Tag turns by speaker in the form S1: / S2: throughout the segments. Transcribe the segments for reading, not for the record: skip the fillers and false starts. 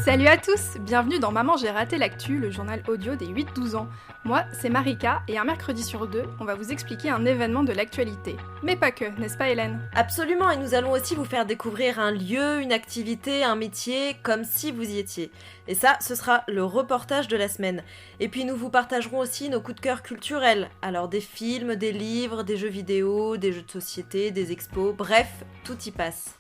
S1: Salut à tous, bienvenue dans Maman j'ai raté l'actu, le journal audio des 8-12 ans. Moi, c'est Marika et un mercredi sur deux, on va vous expliquer un événement de l'actualité. Mais pas que, n'est-ce pas Hélène ?
S2: Absolument, et nous allons aussi vous faire découvrir un lieu, une activité, un métier, comme si vous y étiez. Et ça, ce sera le reportage de la semaine. Et puis nous vous partagerons aussi nos coups de cœur culturels. Alors des films, des livres, des jeux vidéo, des jeux de société, des expos, bref, tout y passe.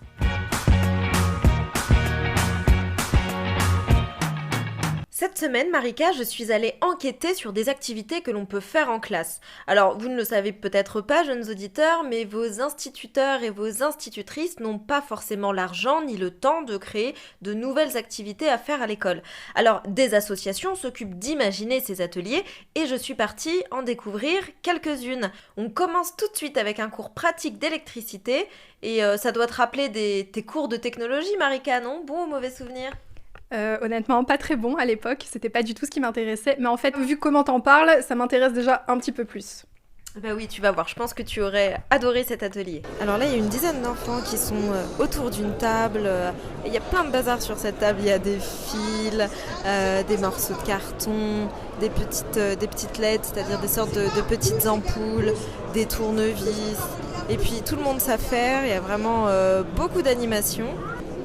S2: Cette semaine, Marika, je suis allée enquêter sur des activités que l'on peut faire en classe. Alors, vous ne le savez peut-être pas, jeunes auditeurs, mais vos instituteurs et vos institutrices n'ont pas forcément l'argent ni le temps de créer de nouvelles activités à faire à l'école. Alors, des associations s'occupent d'imaginer ces ateliers et je suis partie en découvrir quelques-unes. On commence tout de suite avec un cours pratique d'électricité et ça doit te rappeler tes cours de technologie, Marika, non ? Bon ou mauvais souvenir ?
S1: Honnêtement, pas très bon à l'époque, c'était pas du tout ce qui m'intéressait, mais en fait, vu comment t'en parles, ça m'intéresse déjà un petit peu plus.
S2: Bah oui, tu vas voir, je pense que tu aurais adoré cet atelier. Alors là, il y a une dizaine d'enfants qui sont autour d'une table. Il y a plein de bazar sur cette table. Il y a des fils, des morceaux de carton, des petites LED, c'est-à-dire des sortes de petites ampoules, des tournevis. Et puis tout le monde sait faire, il y a vraiment beaucoup d'animation.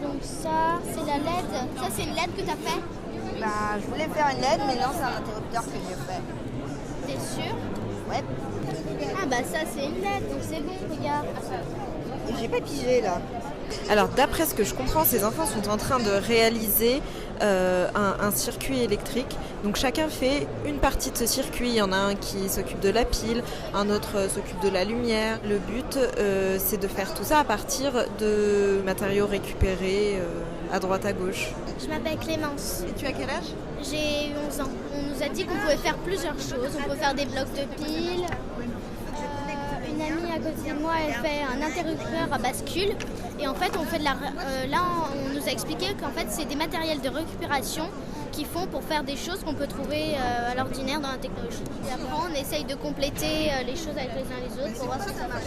S3: Donc ça, c'est la LED. Ça, c'est une LED que tu as fait ?
S4: Bah, je voulais faire une LED, mais non, c'est un interrupteur que j'ai fait.
S3: T'es sûr ?
S4: Ouais.
S3: Ah bah ça, c'est une LED, donc c'est bon, regarde.
S4: Et j'ai pas pigé, là.
S2: Alors, d'après ce que je comprends, ces enfants sont en train de réaliser un circuit électrique. Donc, chacun fait une partie de ce circuit. Il y en a un qui s'occupe de la pile, un autre s'occupe de la lumière. Le but, c'est de faire tout ça à partir de matériaux récupérés à droite à gauche.
S3: Je m'appelle Clémence.
S4: Et tu as quel âge ?
S3: J'ai 11 ans. On nous a dit qu'on pouvait faire plusieurs choses. On peut faire des blocs de piles. Une amie à côté de moi, elle fait un interrupteur à bascule. Et en fait, on fait là, on nous a expliqué qu'en fait, c'est des matériels de récupération qu'ils font pour faire des choses qu'on peut trouver à l'ordinaire dans la technologie. Et après, on essaye de compléter les choses avec les uns les autres pour voir si ça marche.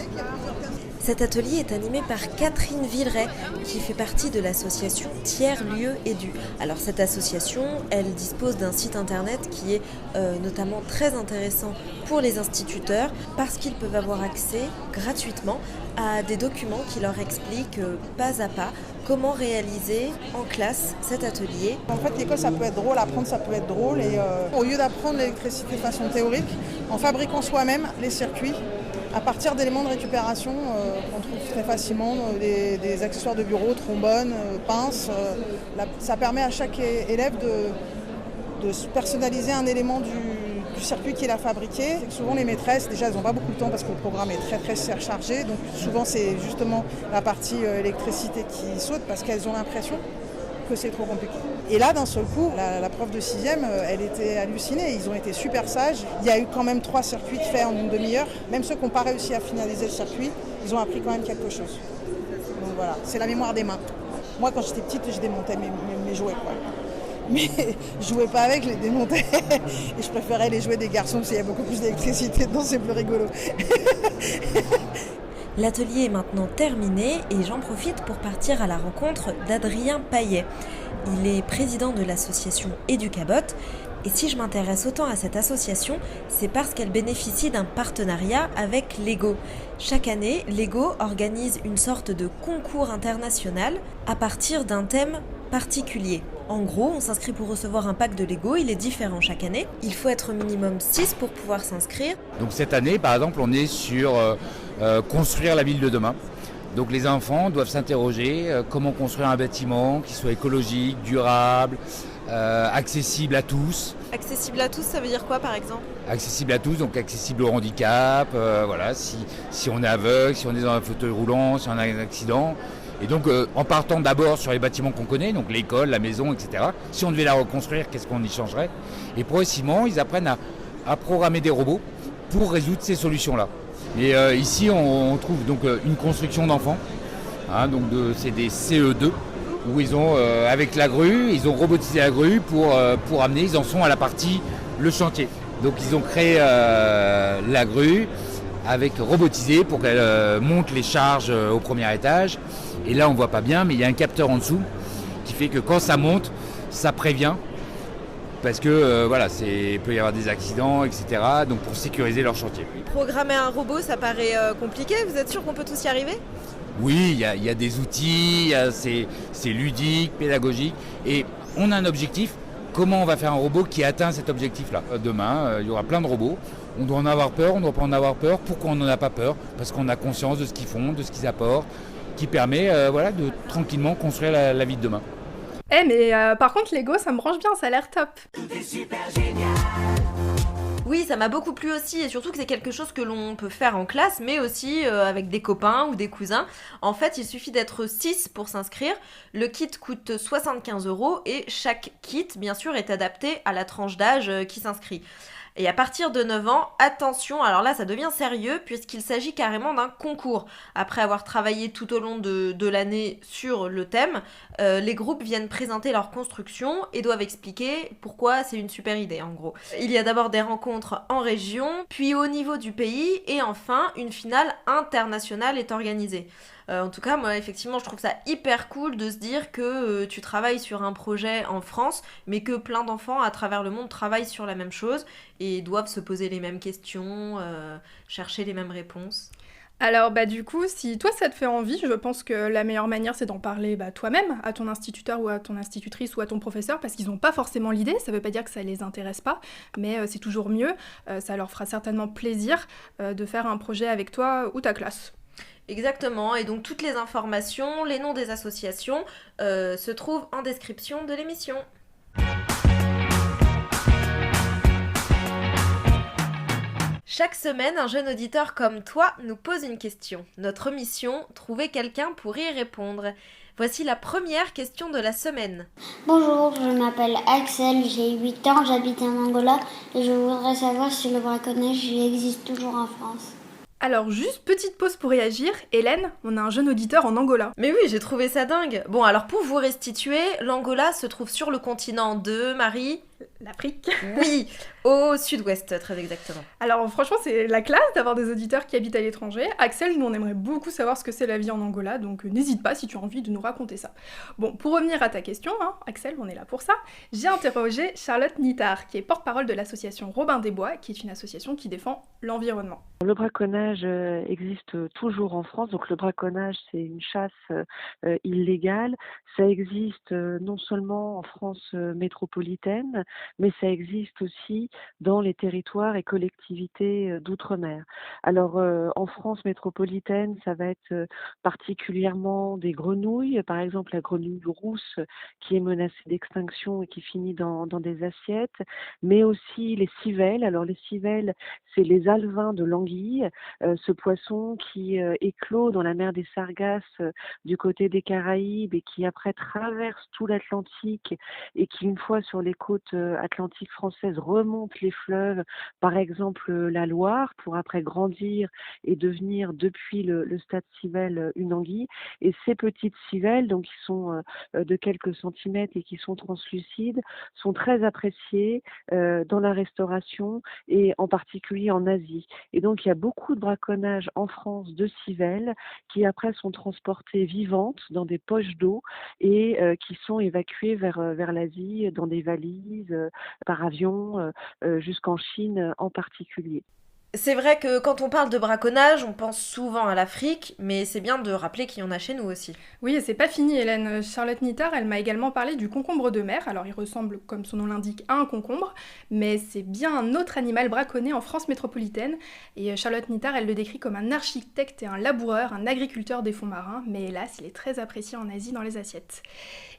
S2: Cet atelier est animé par Catherine Villeray, qui fait partie de l'association Tiers-Lieux Édu. Alors cette association, elle dispose d'un site internet qui est notamment très intéressant pour les instituteurs parce qu'ils peuvent avoir accès gratuitement à des documents qui leur expliquent pas à pas comment réaliser en classe cet atelier.
S5: En fait, l'école, ça peut être drôle, apprendre, ça peut être drôle. Et au lieu d'apprendre l'électricité de façon théorique, en fabriquant soi-même les circuits, à partir d'éléments de récupération qu'on trouve très facilement, des accessoires de bureau, trombones, pinces. Ça permet à chaque élève de personnaliser un élément du circuit qu'il a fabriqué. Souvent les maîtresses, déjà elles n'ont pas beaucoup de temps parce que le programme est très très surchargé. Donc souvent c'est justement la partie électricité qui saute parce qu'elles ont l'impression que c'est trop compliqué. Et là, d'un seul coup, la prof de 6e, elle était hallucinée. Ils ont été super sages. Il y a eu quand même 3 circuits faits en une demi-heure. Même ceux qui n'ont pas réussi à finaliser le circuit, ils ont appris quand même quelque chose. Donc voilà, c'est la mémoire des mains. Moi, quand j'étais petite, je démontais mes jouets, quoi. Mais je jouais pas avec, je les démontais. Et je préférais les jouets des garçons parce qu'il y a beaucoup plus d'électricité dedans, c'est plus rigolo.
S2: L'atelier est maintenant terminé et j'en profite pour partir à la rencontre d'Adrien Paillet. Il est président de l'association Educabot et si je m'intéresse autant à cette association, c'est parce qu'elle bénéficie d'un partenariat avec Lego. Chaque année, Lego organise une sorte de concours international à partir d'un thème particulier. En gros, on s'inscrit pour recevoir un pack de Lego, il est différent chaque année. Il faut être au minimum 6 pour pouvoir s'inscrire.
S6: Donc cette année, par exemple, on est sur construire la ville de demain. Donc les enfants doivent s'interroger comment construire un bâtiment qui soit écologique, durable, accessible à tous.
S2: Accessible à tous, ça veut dire quoi par exemple ?
S6: Accessible à tous, donc accessible au handicap, voilà, si on est aveugle, si on est dans un fauteuil roulant, si on a un accident. Et donc en partant d'abord sur les bâtiments qu'on connaît, donc l'école, la maison, etc. Si on devait la reconstruire, qu'est-ce qu'on y changerait ? Et progressivement, ils apprennent à programmer des robots pour résoudre ces solutions-là. Et ici, on trouve donc une construction d'enfants, hein, donc c'est des CE2, où ils ont, avec la grue, ils ont robotisé la grue pour amener, ils en sont à la partie, le chantier. Donc ils ont créé la grue avec robotisé pour qu'elle monte les charges au premier étage. Et là, on ne voit pas bien, mais il y a un capteur en dessous qui fait que quand ça monte, ça prévient. Parce que il peut y avoir des accidents, etc. Donc pour sécuriser leur chantier.
S2: Programmer un robot, ça paraît compliqué. Vous êtes sûr qu'on peut tous y arriver ?
S6: Oui, il y a des outils, c'est ludique, pédagogique. Et on a un objectif. Comment on va faire un robot qui atteint cet objectif-là ? Demain, il y aura plein de robots. On doit en avoir peur, on ne doit pas en avoir peur. Pourquoi on n'en a pas peur ? Parce qu'on a conscience de ce qu'ils font, de ce qu'ils apportent, qui permet de tranquillement construire la vie de demain.
S1: Par contre, Lego, ça me branche bien, ça a l'air top.
S2: Oui, ça m'a beaucoup plu aussi, et surtout que c'est quelque chose que l'on peut faire en classe, mais aussi avec des copains ou des cousins. En fait, il suffit d'être 6 pour s'inscrire. Le kit coûte 75 € et chaque kit, bien sûr, est adapté à la tranche d'âge qui s'inscrit. Et à partir de 9 ans, attention, alors là ça devient sérieux puisqu'il s'agit carrément d'un concours. Après avoir travaillé tout au long de l'année sur le thème, les groupes viennent présenter leur construction et doivent expliquer pourquoi c'est une super idée en gros. Il y a d'abord des rencontres en région, puis au niveau du pays et enfin une finale internationale est organisée. En tout cas, moi, effectivement, je trouve ça hyper cool de se dire que tu travailles sur un projet en France, mais que plein d'enfants à travers le monde travaillent sur la même chose et doivent se poser les mêmes questions, chercher les mêmes réponses.
S1: Alors du coup, si toi ça te fait envie, je pense que la meilleure manière c'est d'en parler toi-même à ton instituteur ou à ton institutrice ou à ton professeur parce qu'ils n'ont pas forcément l'idée, ça veut pas dire que ça les intéresse pas, mais c'est toujours mieux, ça leur fera certainement plaisir de faire un projet avec toi ou ta classe.
S2: Exactement, et donc toutes les informations, les noms des associations se trouvent en description de l'émission. Chaque semaine, un jeune auditeur comme toi nous pose une question. Notre mission, trouver quelqu'un pour y répondre. Voici la première question de la semaine.
S7: Bonjour, je m'appelle Axel, j'ai 8 ans, j'habite en Angola et je voudrais savoir si le braconnage existe toujours en France.
S1: Alors juste petite pause pour réagir, Hélène, on a un jeune auditeur en Angola.
S2: Mais oui, j'ai trouvé ça dingue. Bon, alors pour vous restituer, l'Angola se trouve sur le continent de Marie...
S1: L'Afrique.
S2: Oui, au sud-ouest, très exactement.
S1: Alors franchement, c'est la classe d'avoir des auditeurs qui habitent à l'étranger. Axel, nous on aimerait beaucoup savoir ce que c'est la vie en Angola, donc n'hésite pas si tu as envie de nous raconter ça. Bon, pour revenir à ta question, Axel, on est là pour ça, j'ai interrogé Charlotte Nittard, qui est porte-parole de l'association Robin des Bois, qui est une association qui défend l'environnement.
S8: Le braconnage existe toujours en France, donc le braconnage c'est une chasse illégale. Ça existe non seulement en France métropolitaine, mais ça existe aussi dans les territoires et collectivités d'outre-mer. Alors en France métropolitaine, ça va être particulièrement des grenouilles, par exemple la grenouille rousse qui est menacée d'extinction et qui finit dans des assiettes, mais aussi les civelles. Alors les civelles, c'est les alevins de l'anguille, ce poisson qui éclot dans la mer des Sargasses du côté des Caraïbes et qui après traverse tout l'Atlantique et qui une fois sur les côtes atlantiques françaises remonte les fleuves, par exemple la Loire, pour après grandir et devenir depuis le stade civelle une anguille. Et ces petites civelles, donc qui sont de quelques centimètres et qui sont translucides, sont très appréciées dans la restauration et en particulier en Asie. Et donc il y a beaucoup de braconnage en France de civelles qui après sont transportées vivantes dans des poches d'eau et qui sont évacuées vers l'Asie dans des valises, par avion, jusqu'en Chine en particulier.
S2: C'est vrai que quand on parle de braconnage, on pense souvent à l'Afrique, mais c'est bien de rappeler qu'il y en a chez nous aussi.
S1: Oui, et c'est pas fini, Hélène. Charlotte Nittard, elle m'a également parlé du concombre de mer. Alors, il ressemble, comme son nom l'indique, à un concombre, mais c'est bien un autre animal braconné en France métropolitaine. Et Charlotte Nittard, elle le décrit comme un architecte et un laboureur, un agriculteur des fonds marins, mais hélas, il est très apprécié en Asie dans les assiettes.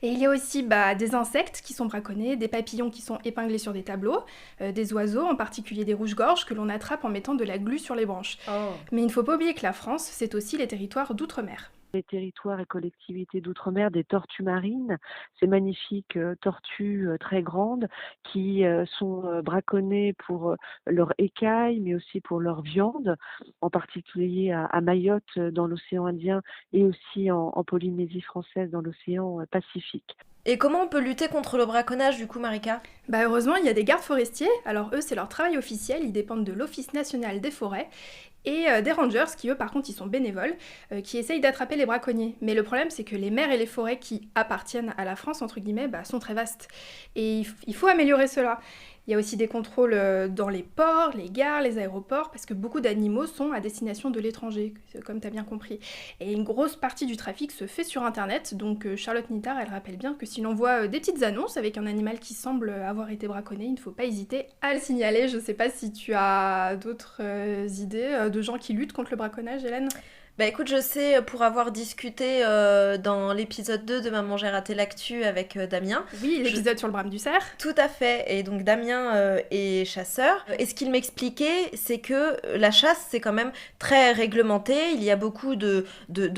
S1: Et il y a aussi des insectes qui sont braconnés, des papillons qui sont épinglés sur des tableaux, des oiseaux, en particulier des rouges-gorges, que l'on attrape en mettant de la glu sur les branches. Oh. Mais il ne faut pas oublier que la France, c'est aussi les territoires d'outre-mer.
S8: Les territoires et collectivités d'outre-mer, des tortues marines, ces magnifiques tortues très grandes qui sont braconnées pour leur écaille, mais aussi pour leur viande, en particulier à Mayotte dans l'océan Indien et aussi en Polynésie française dans l'océan Pacifique.
S2: Et comment on peut lutter contre le braconnage du coup, Marika ?
S1: Heureusement, il y a des gardes forestiers. Alors eux, c'est leur travail officiel, ils dépendent de l'Office national des forêts. et des rangers qui, eux, par contre, ils sont bénévoles, qui essayent d'attraper les braconniers. Mais le problème, c'est que les mers et les forêts qui appartiennent à la France, entre guillemets, sont très vastes. Et il faut améliorer cela. Il y a aussi des contrôles dans les ports, les gares, les aéroports, parce que beaucoup d'animaux sont à destination de l'étranger, comme tu as bien compris. Et une grosse partie du trafic se fait sur Internet, donc Charlotte Nittard, elle rappelle bien que si l'on voit des petites annonces avec un animal qui semble avoir été braconné, il ne faut pas hésiter à le signaler. Je ne sais pas si tu as d'autres idées de gens qui luttent contre le braconnage, Hélène ?
S2: Bah écoute, je sais, pour avoir discuté dans l'épisode 2 de Maman j'ai raté l'actu avec Damien.
S1: Oui, l'épisode sur le brame du cerf.
S2: Tout à fait, et donc Damien est chasseur. Et ce qu'il m'expliquait, c'est que la chasse, c'est quand même très réglementé. Il y a beaucoup de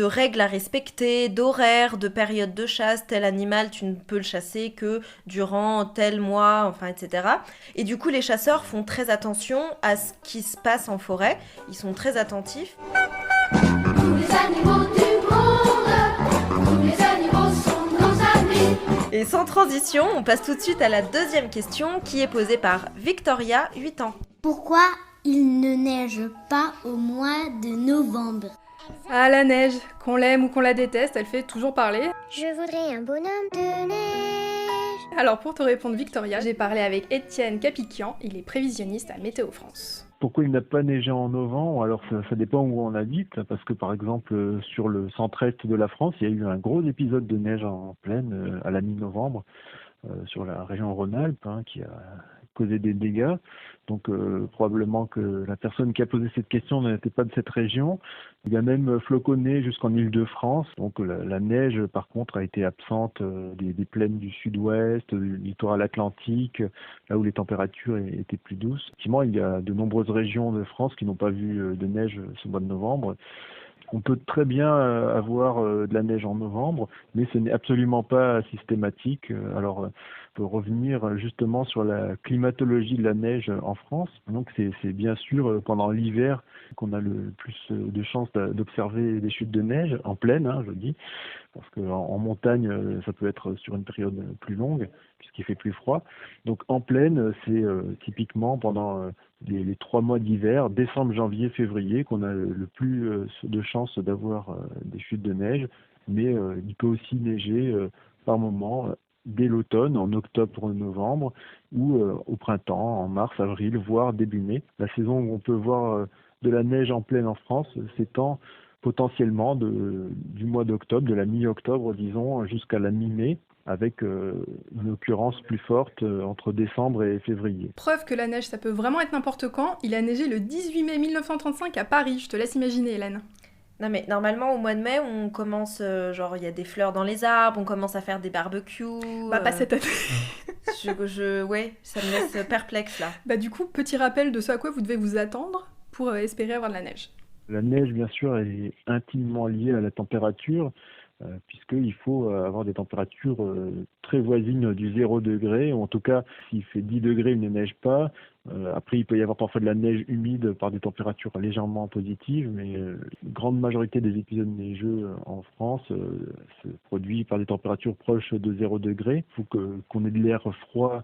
S2: règles à respecter, d'horaires, de périodes de chasse. Tel animal, tu ne peux le chasser que durant tel mois, enfin, etc. Et du coup, les chasseurs font très attention à ce qui se passe en forêt. Ils sont très attentifs.
S9: Tous les animaux du monde, tous les animaux sont nos amis.
S2: Et sans transition, on passe tout de suite à la deuxième question qui est posée par Victoria, 8 ans.
S7: Pourquoi il ne neige pas au mois de novembre?
S1: Ah, la neige, qu'on l'aime ou qu'on la déteste, elle fait toujours parler.
S7: Je voudrais un bonhomme de neige.
S1: Alors pour te répondre Victoria, j'ai parlé avec Étienne Capiquian, il est prévisionniste à Météo France.
S10: Pourquoi il n'a pas neigé en novembre? Alors ça dépend où on habite, parce que par exemple sur le centre-est de la France, il y a eu un gros épisode de neige en pleine à la mi-novembre sur la région Rhône-Alpes qui a causé des dégâts. Donc probablement que la personne qui a posé cette question n'était pas de cette région. Il y a même floconné jusqu'en Île-de-France. Donc la neige par contre a été absente des plaines du sud-ouest, du littoral atlantique, là où les températures étaient plus douces. Effectivement, il y a de nombreuses régions de France qui n'ont pas vu de neige ce mois de novembre. On peut très bien avoir de la neige en novembre, mais ce n'est absolument pas systématique. Alors, on peut revenir justement sur la climatologie de la neige en France. Donc, c'est bien sûr pendant l'hiver qu'on a le plus de chances d'observer des chutes de neige, en plaine, je dis, parce qu'en montagne, ça peut être sur une période plus longue, puisqu'il fait plus froid. Donc, en plaine, c'est typiquement pendant les 3 mois d'hiver, décembre, janvier, février, qu'on a le plus de chances d'avoir des chutes de neige, mais il peut aussi neiger par moment dès l'automne, en octobre, novembre, ou au printemps, en mars, avril, voire début mai. La saison où on peut voir de la neige en plaine en France s'étend potentiellement du mois d'octobre, de la mi-octobre, disons, jusqu'à la mi-mai, avec une occurrence plus forte entre décembre et février.
S1: Preuve que la neige, ça peut vraiment être n'importe quand. Il a neigé le 18 mai 1935 à Paris. Je te laisse imaginer, Hélène.
S2: Non mais normalement au mois de mai on commence, il y a des fleurs dans les arbres, on commence à faire des barbecues.
S1: Pas cette année.
S2: Ouais, ça me laisse perplexe là.
S1: Du coup, petit rappel de ce à quoi vous devez vous attendre pour espérer avoir de la neige.
S10: La neige, bien sûr, est intimement liée à la température, puisqu'il faut avoir des températures très voisines du 0 degré, ou en tout cas, s'il fait 10 degrés, il ne neige pas. Après, il peut y avoir parfois de la neige humide par des températures légèrement positives, mais la grande majorité des épisodes neigeux en France se produit par des températures proches de 0 degré. Il faut qu'on ait de l'air froid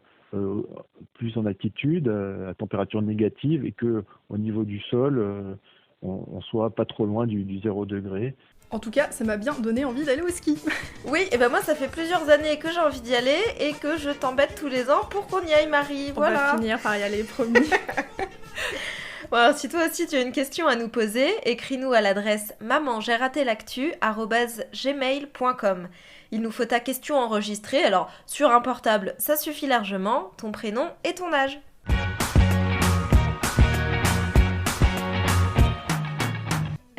S10: plus en altitude, à température négative, et qu'au niveau du sol, on soit pas trop loin du 0 degré.
S1: En tout cas, ça m'a bien donné envie d'aller au ski.
S2: Oui, et moi ça fait plusieurs années que j'ai envie d'y aller et que je t'embête tous les ans pour qu'on y aille, Marie. Voilà.
S1: On va finir par y aller, promis.
S2: Bon, alors, si toi aussi tu as une question à nous poser, écris-nous à l'adresse mamangerraté-l'actu@gmail.com. Il nous faut ta question enregistrée, alors sur un portable ça suffit largement, ton prénom et ton âge.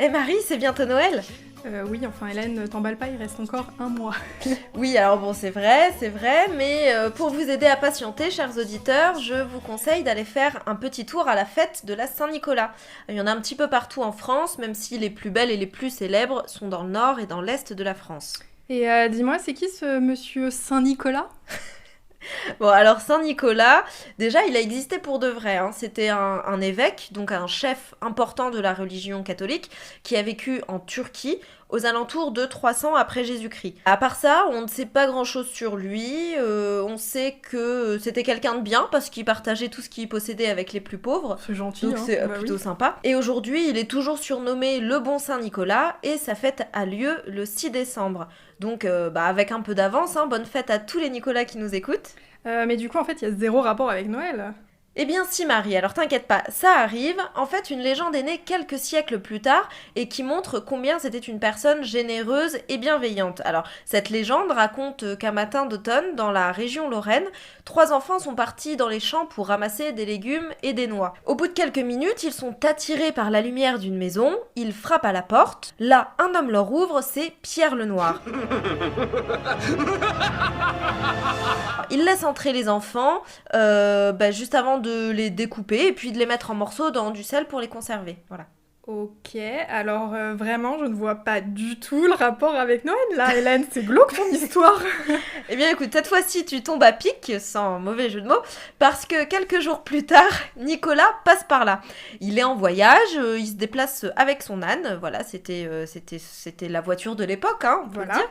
S2: Marie, c'est bientôt Noël.
S1: Oui, enfin Hélène, t'emballe pas, il reste encore un mois.
S2: Oui, alors bon, c'est vrai, mais pour vous aider à patienter, chers auditeurs, je vous conseille d'aller faire un petit tour à la fête de la Saint-Nicolas. Il y en a un petit peu partout en France, même si les plus belles et les plus célèbres sont dans le nord et dans l'est de la France.
S1: Et dis-moi, c'est qui ce monsieur Saint-Nicolas ?
S2: Bon, alors Saint-Nicolas, déjà il a existé pour de vrai, C'était un évêque, donc un chef important de la religion catholique, qui a vécu en Turquie aux alentours de 300 après Jésus-Christ. À part ça, on ne sait pas grand-chose sur lui, on sait que c'était quelqu'un de bien parce qu'il partageait tout ce qu'il possédait avec les plus pauvres.
S1: C'est gentil,
S2: donc c'est plutôt sympa. Et aujourd'hui, il est toujours surnommé le bon Saint-Nicolas et sa fête a lieu le 6 décembre. Donc avec un peu d'avance, bonne fête à tous les Nicolas qui nous écoutent.
S1: Mais du coup, en fait, il y a zéro rapport avec Noël.
S2: Eh bien si Marie, alors t'inquiète pas, ça arrive. En fait, une légende est née quelques siècles plus tard et qui montre combien c'était une personne généreuse et bienveillante. Alors, cette légende raconte qu'un matin d'automne, dans la région Lorraine, 3 enfants sont partis dans les champs pour ramasser des légumes et des noix. Au bout de quelques minutes, ils sont attirés par la lumière d'une maison, ils frappent à la porte. Là, un homme leur ouvre, c'est Pierre le Noir. Il laisse entrer les enfants juste avant de les découper et puis de les mettre en morceaux dans du sel pour les conserver. Voilà.
S1: Ok, alors vraiment, je ne vois pas du tout le rapport avec Noël là, Hélène, c'est glauque ton histoire.
S2: Eh bien écoute, cette fois-ci tu tombes à pic, sans mauvais jeu de mots, parce que quelques jours plus tard, Nicolas passe par là. Il est en voyage, il se déplace avec son âne, voilà, c'était la voiture de l'époque, on peut le dire.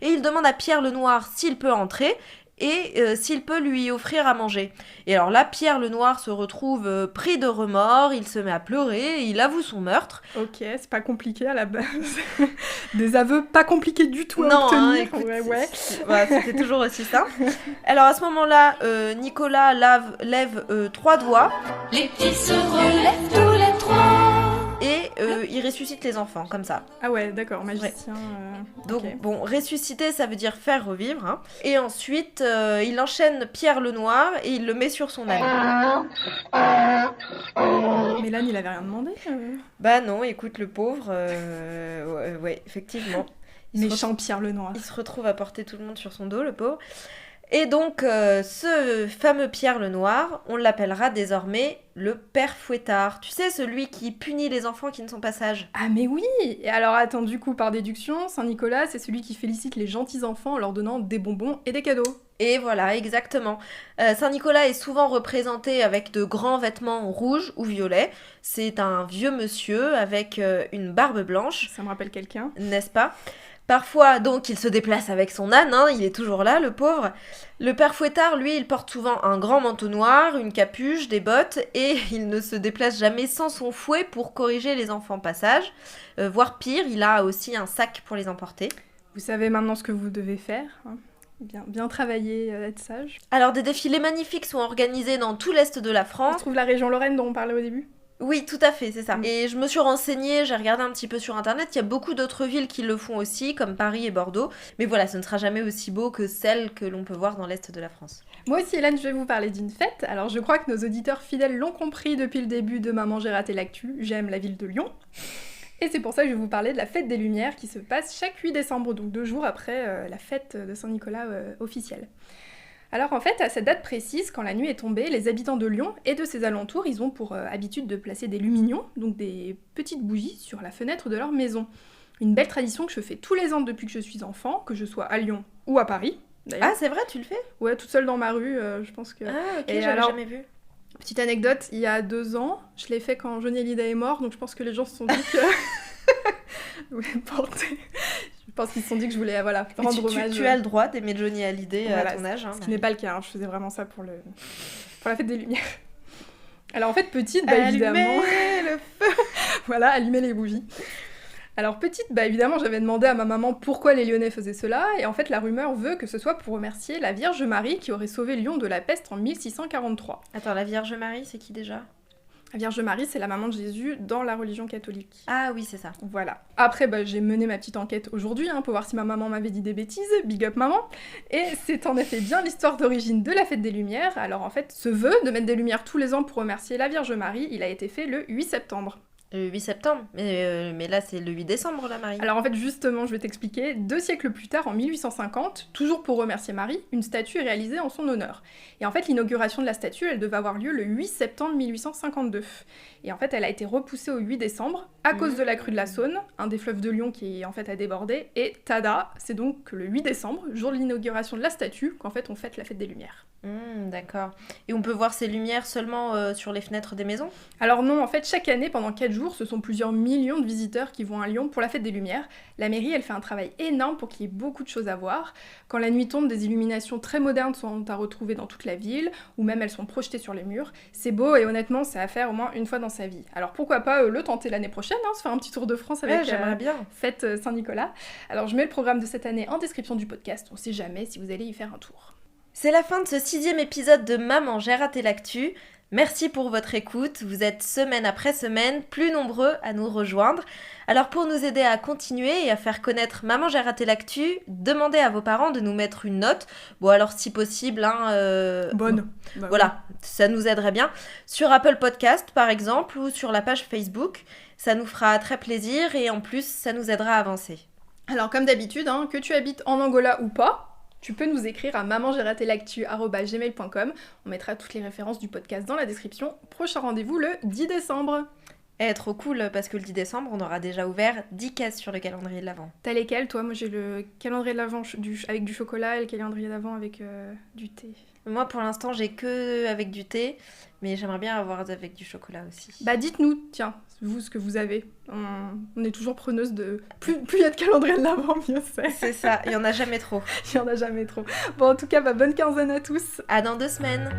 S2: Et il demande à Pierre le Noir s'il peut entrer, et s'il peut lui offrir à manger. Et alors là, Pierre le Noir se retrouve pris de remords, il se met à pleurer, il avoue son meurtre.
S1: Ok, c'est pas compliqué à la base. Des aveux pas compliqués du tout à obtenir.
S2: Écoute,
S1: ouais.
S2: C'était toujours aussi ça. Alors à ce moment-là, Nicolas lève 3 doigts.
S9: Les petits se relèvent tous les 3.
S2: Et il ressuscite les enfants, comme ça.
S1: Ah ouais, d'accord, magicien.
S2: Donc
S1: okay.
S2: bon, ressusciter, ça veut dire faire revivre. Et ensuite, il enchaîne Pierre le Noir et il le met sur son âne.
S1: Mais l'âne, il avait rien demandé
S2: Bah non, écoute, le pauvre, ouais, effectivement.
S1: Méchant Pierre le Noir.
S2: Il se retrouve à porter tout le monde sur son dos, le pauvre. Et donc, ce fameux Pierre le Noir, on l'appellera désormais le Père Fouettard. Tu sais, celui qui punit les enfants qui ne sont pas sages.
S1: Ah mais oui. Et alors attends, du coup, par déduction, Saint-Nicolas, c'est celui qui félicite les gentils enfants en leur donnant des bonbons et des cadeaux.
S2: Et voilà, exactement. Saint-Nicolas est souvent représenté avec de grands vêtements rouges ou violets. C'est un vieux monsieur avec une barbe blanche.
S1: Ça me rappelle quelqu'un.
S2: N'est-ce pas ? Parfois, donc, il se déplace avec son âne, il est toujours là, le pauvre. Le Père Fouettard, lui, il porte souvent un grand manteau noir, une capuche, des bottes, et il ne se déplace jamais sans son fouet pour corriger les enfants passage. Voire pire, il a aussi un sac pour les emporter.
S1: Vous savez maintenant ce que vous devez faire, Bien travailler, être sage.
S2: Alors, des défilés magnifiques sont organisés dans tout l'est de la France.
S1: On trouve la région Lorraine dont on parlait au début ?
S2: Oui, tout à fait, c'est ça. Et je me suis renseignée, j'ai regardé un petit peu sur internet, il y a beaucoup d'autres villes qui le font aussi, comme Paris et Bordeaux, mais voilà, ce ne sera jamais aussi beau que celles que l'on peut voir dans l'est de la France.
S1: Moi aussi, Hélène, je vais vous parler d'une fête. Alors, je crois que nos auditeurs fidèles l'ont compris depuis le début de Maman, j'ai raté l'actu, j'aime la ville de Lyon. Et c'est pour ça que je vais vous parler de la fête des Lumières qui se passe chaque 8 décembre, donc 2 jours après la fête de Saint-Nicolas officielle. Alors en fait, à cette date précise, quand la nuit est tombée, les habitants de Lyon et de ses alentours, ils ont pour habitude de placer des lumignons, donc des petites bougies, sur la fenêtre de leur maison. Une belle tradition que je fais tous les ans depuis que je suis enfant, que je sois à Lyon ou à Paris.
S2: Ah, c'est vrai, tu le fais ?
S1: Ouais, toute seule dans ma rue, je pense que...
S2: Ah, ok,
S1: et
S2: j'avais
S1: alors,
S2: jamais vu.
S1: Petite anecdote, il y a 2 ans, je l'ai fait quand Johnny Hallyday est mort, donc je pense que les gens se sont dit que... Je pense qu'ils se sont dit que je voulais rendre hommage.
S2: Tu as le droit d'aimer Johnny Hallyday à ton âge.
S1: Ce qui n'est pas le cas, je faisais vraiment ça pour la fête des Lumières. Alors en fait, petite,
S2: évidemment...
S1: Allumer le feu. Voilà, allumer les bougies. Alors petite, évidemment, j'avais demandé à ma maman pourquoi les Lyonnais faisaient cela, et en fait la rumeur veut que ce soit pour remercier la Vierge Marie qui aurait sauvé Lyon de la peste en 1643.
S2: Attends, la Vierge Marie, c'est qui déjà ?
S1: La Vierge Marie, c'est la maman de Jésus dans la religion catholique.
S2: Ah oui, c'est ça.
S1: Voilà. Après, j'ai mené ma petite enquête aujourd'hui pour voir si ma maman m'avait dit des bêtises. Big up maman. Et c'est en effet bien l'histoire d'origine de la fête des Lumières. Alors en fait, ce vœu de mettre des lumières tous les ans pour remercier la Vierge Marie, il a été fait le 8 septembre.
S2: Le 8 septembre, mais là c'est le 8 décembre la Marie.
S1: Alors en fait justement je vais t'expliquer, 2 siècles plus tard en 1850, toujours pour remercier Marie, une statue est réalisée en son honneur. Et en fait l'inauguration de la statue elle devait avoir lieu le 8 septembre 1852. Et en fait elle a été repoussée au 8 décembre à cause de la crue de la Saône, un des fleuves de Lyon qui en fait a débordé, et tada, c'est donc le 8 décembre, jour de l'inauguration de la statue, qu'en fait on fête la fête des Lumières.
S2: D'accord. Et on peut voir ces lumières seulement sur les fenêtres des maisons ?
S1: Alors non, en fait, chaque année, pendant 4 jours, ce sont plusieurs millions de visiteurs qui vont à Lyon pour la fête des Lumières. La mairie, elle fait un travail énorme pour qu'il y ait beaucoup de choses à voir. Quand la nuit tombe, des illuminations très modernes sont à retrouver dans toute la ville, ou même elles sont projetées sur les murs. C'est beau et honnêtement, c'est à faire au moins une fois dans sa vie. Alors pourquoi pas le tenter l'année prochaine, se faire un petit tour de France avec
S2: j'aimerais bien.
S1: Fête Saint-Nicolas. Alors je mets le programme de cette année en description du podcast, on sait jamais si vous allez y faire un tour.
S2: C'est la fin de ce 6e épisode de Maman, j'ai raté l'actu. Merci pour votre écoute, vous êtes semaine après semaine plus nombreux à nous rejoindre. Alors pour nous aider à continuer et à faire connaître Maman, j'ai raté l'actu, demandez à vos parents de nous mettre une note. Bon alors si possible,
S1: bonne.
S2: Voilà, ça nous aiderait bien. Sur Apple Podcast par exemple ou sur la page Facebook, ça nous fera très plaisir et en plus ça nous aidera à avancer.
S1: Alors comme d'habitude, que tu habites en Angola ou pas, tu peux nous écrire à mamangeratelactu@gmail.com. On mettra toutes les références du podcast dans la description. Prochain rendez-vous le 10 décembre.
S2: Trop cool, parce que le 10 décembre, on aura déjà ouvert 10 cases sur le calendrier de l'Avent.
S1: T'as lesquelles, toi ? Moi, j'ai le calendrier de l'Avent avec du chocolat et le calendrier d'Avent avec du thé.
S2: Moi, pour l'instant, j'ai que avec du thé, mais j'aimerais bien avoir avec du chocolat aussi.
S1: Bah, dites-nous, tiens, vous, ce que vous avez. On est toujours preneuse de... Plus il y a de calendrier de l'Avent, mieux c'est.
S2: C'est ça, il y en a jamais trop.
S1: Il y en a jamais trop. Bon, en tout cas, bonne quinzaine à tous.
S2: À dans 2 semaines.